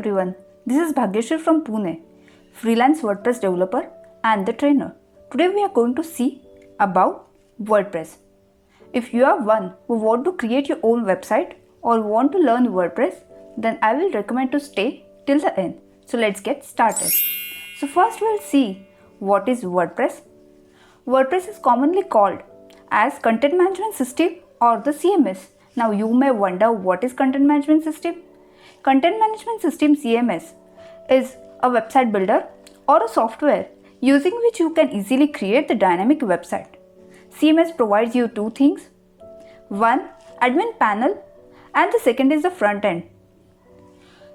everyone, this is Bhagyashree from Pune, freelance WordPress developer and the trainer. Today we are going to see about WordPress. If you are one who want to create your own website or want to learn WordPress, then I will recommend to stay till the end. So let's get started. So first we'll see what is WordPress. WordPress is commonly called as Content Management System or the CMS. Now you may wonder what is Content Management System. Content Management System CMS is a website builder or a software using which you can easily create the dynamic website. CMS provides you two things. One, admin panel, and the second is the front end.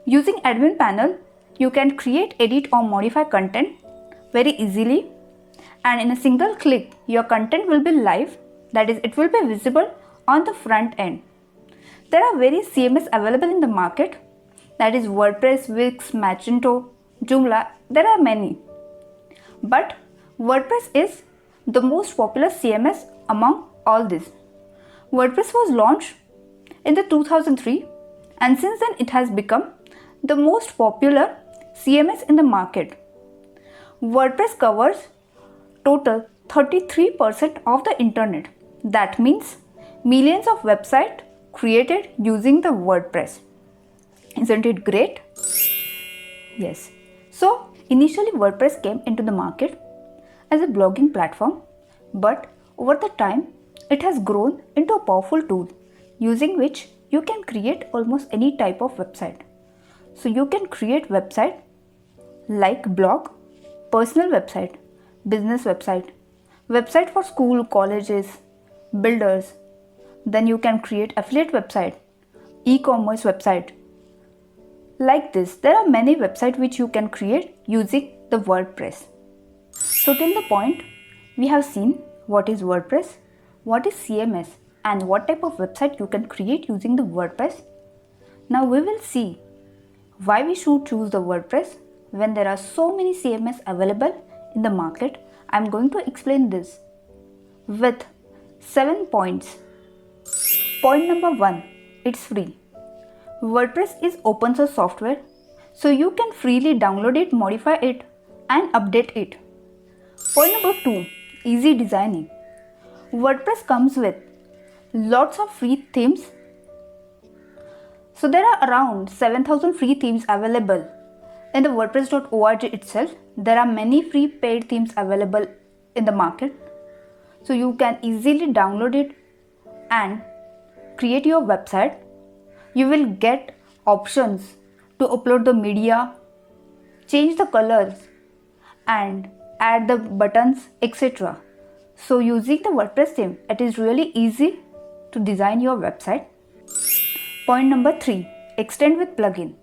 Using admin panel, you can create, edit or modify content very easily, and in a single click your content will be live, that is, it will be visible on the front end. There are various CMS available in the market, that is WordPress, Wix, Magento, Joomla, there are many. But WordPress is the most popular CMS among all these. WordPress was launched in the 2003 and since then it has become the most popular CMS in the market. WordPress covers total 33% of the internet. That means millions of websites created using the WordPress. Isn't it great? Yes. So initially WordPress came into the market as a blogging platform, but over the time it has grown into a powerful tool using which you can create almost any type of website. So you can create website like blog, personal website, business website, website for school, colleges, builders. Then you can create affiliate website, e-commerce website. Like this, there are many websites which you can create using the WordPress. So till the point, we have seen what is WordPress, what is CMS, and what type of website you can create using the WordPress. Now we will see why we should choose the WordPress when there are so many CMS available in the market. I am going to explain this with 7 points. Point number 1, it's free. WordPress is open source software, so you can freely download it, modify it and update it. Point number 2, easy designing. WordPress comes with lots of free themes. So there are around 7,000 free themes available in the WordPress.org itself. There are many free paid themes available in the market. So you can easily download it and create your website. You will get options to upload the media, change the colors and add the buttons, etc. So using the WordPress theme, it is really easy to design your website. Point number 3, extend with plugin.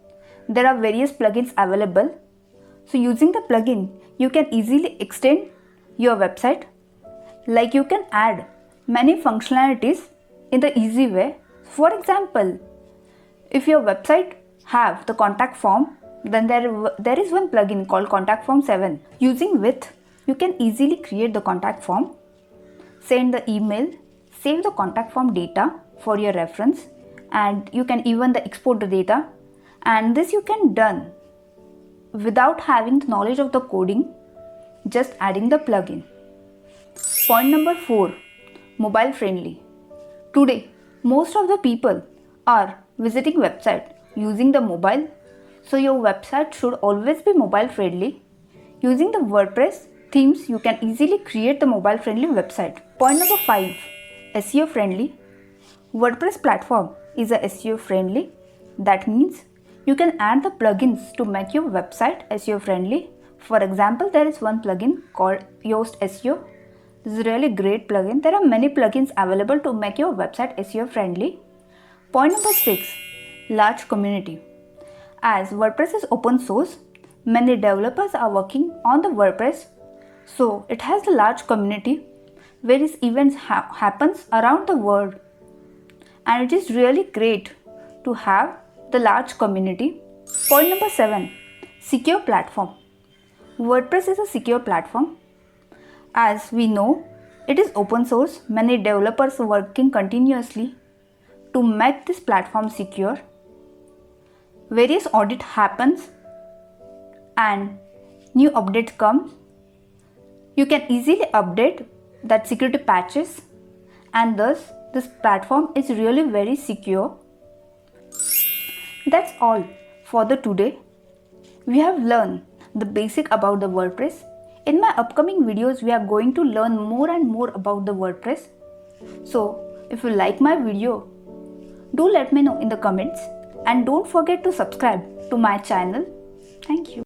There are various plugins available. So using the plugin, you can easily extend your website. Like you can add many functionalities in the easy way. For example, if your website have the contact form, then there is one plugin called Contact Form 7. Using which you can easily create the contact form, send the email, save the contact form data for your reference, and you can even export the data. And this you can done without having the knowledge of the coding, just adding the plugin. Point number 4, mobile friendly. Today, most of the people are visiting website using the mobile, so your website should always be mobile friendly. Using the WordPress themes, you can easily create the mobile friendly website. Point number 5, SEO friendly. WordPress platform is a SEO friendly. That means you can add the plugins to make your website SEO friendly. For example, there is one plugin called Yoast SEO. This is a really great plugin. There are many plugins available to make your website SEO friendly. Point number 6, large community. As WordPress is open source, many developers are working on the WordPress, so it has a large community. Various events happens around the world, and it is really great to have the large community. Point number 7, secure platform. WordPress is a secure platform. As we know, it is open source. Many developers are working continuously to make this platform secure. various audit happens and new updates come, you can easily update that security patches, and thus this platform is really very secure. That's all for the today. We have learned the basic about the WordPress. In my upcoming videos, we are going to learn more and more about the WordPress. So if you like my video, do let me know in the comments and don't forget to subscribe to my channel. Thank you.